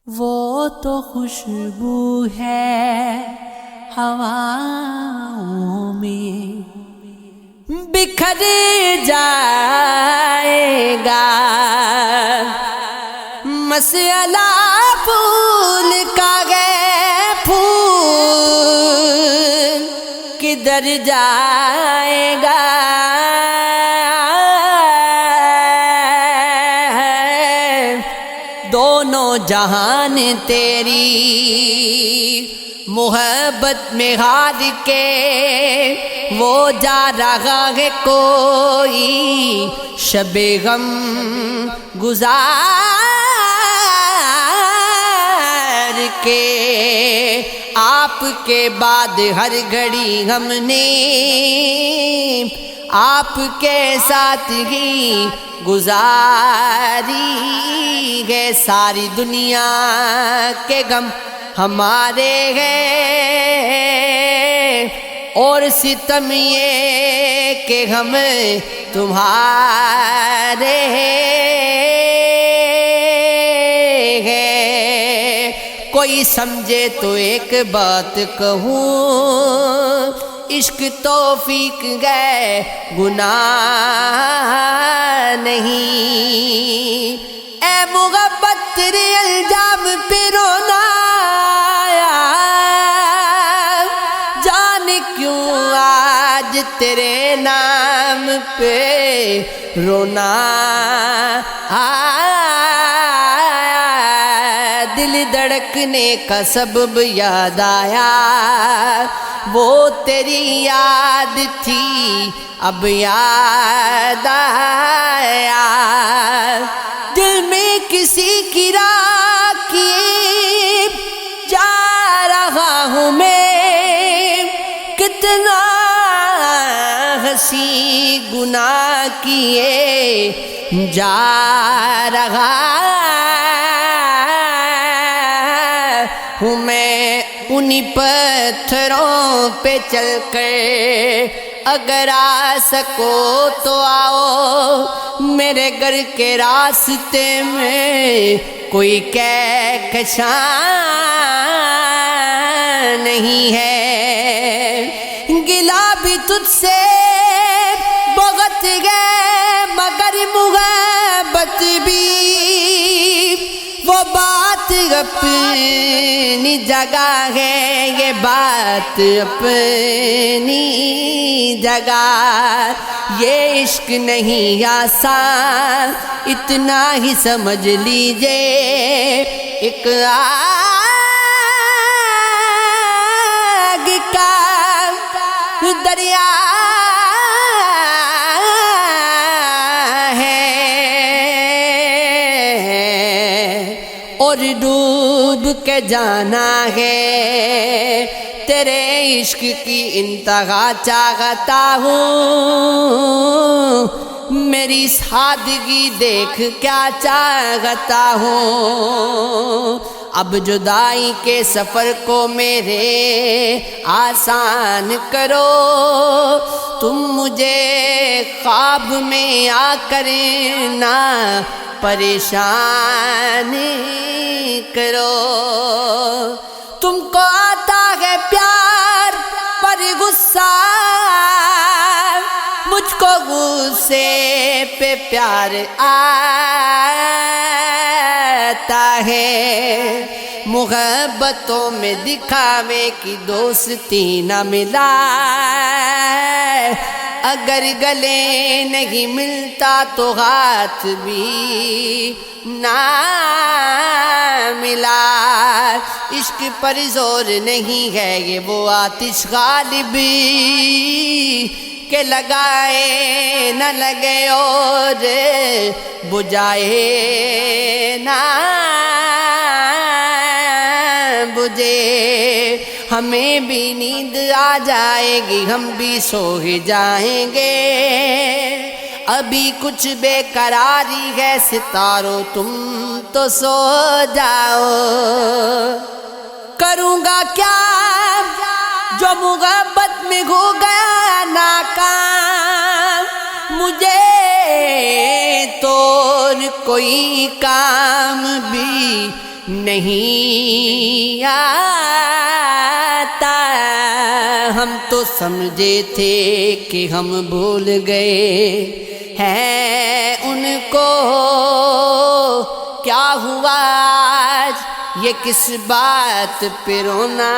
وہ تو خوشبو ہے ہواؤں میں، بکھر جائے گا مسئلہ پھول کا ہے، پھول کدھر جائے گا؟ دونوں جہان تیری محبت میں ہار کے، وہ جا رہا ہے کوئی شب غم گزار کے۔ آپ کے بعد ہر گھڑی ہم نے آپ کے ساتھ ہی گزاری ہے، ساری دنیا کے غم ہمارے ہیں، اور ستم یہ کہ ہم تمہارے ہیں۔ کوئی سمجھے تو ایک بات کہوں، عشق توفیق ہے گناہ نہیں۔ اے محبت تیرے الزام پہ رونا آیا، جان کیوں آج تیرے نام پہ رونا آیا؟ دل دھڑکنے کا سبب یاد آیا، وہ تیری یاد تھی اب یاد آیا۔ دل میں کسی کی راکھی جا رہا ہوں میں، کتنا ہنسی گناہ کیے جا رہا ہوں میں۔ انہی پتھروں پہ چل کر اگر آ سکو تو آؤ، میرے گھر کے راستے میں کوئی کہکشاں نہیں ہے۔ گلا بھی تجھ سے بہت ہے مگر محبت بھی وہ بات اپنی جگہ ہے، یہ بات اپنی جگہ۔ یہ عشق نہیں آسان، اتنا ہی سمجھ لیجئے، ایک آگ کا دریا اور ڈوب کے جانا ہے۔ تیرے عشق کی انتہا چاہتا ہوں، میری سادگی دیکھ کیا چاہتا ہوں۔ اب جدائی کے سفر کو میرے آسان کرو، تم مجھے خواب میں آ کر نہ پریشان کرو۔ تم کو آتا ہے پیار پر غصہ، مجھ کو غصے پہ پیار آتا ہے۔ محبتوں میں دکھاوے کی دوستی نہ ملا، اگر گلے نہیں ملتا تو ہاتھ بھی نہ ملا۔ عشق پر زور نہیں ہے یہ وہ آتش غالبی کہ لگائے نہ لگے اور بجھائے نہ بجھے۔ ہمیں بھی نیند آ جائے گی، ہم بھی سو ہی جائیں گے، ابھی کچھ بے قراری ہے ستاروں تم تو سو جاؤ۔ کروں گا کیا جو محبت میں ہو گیا ناکام، مجھے تو کوئی کام بھی نہیں آتا، ہم تو سمجھے تھے کہ ہم بھول گئے ہیں ان کو، کیا ہوا آج یہ کس بات پہ رونا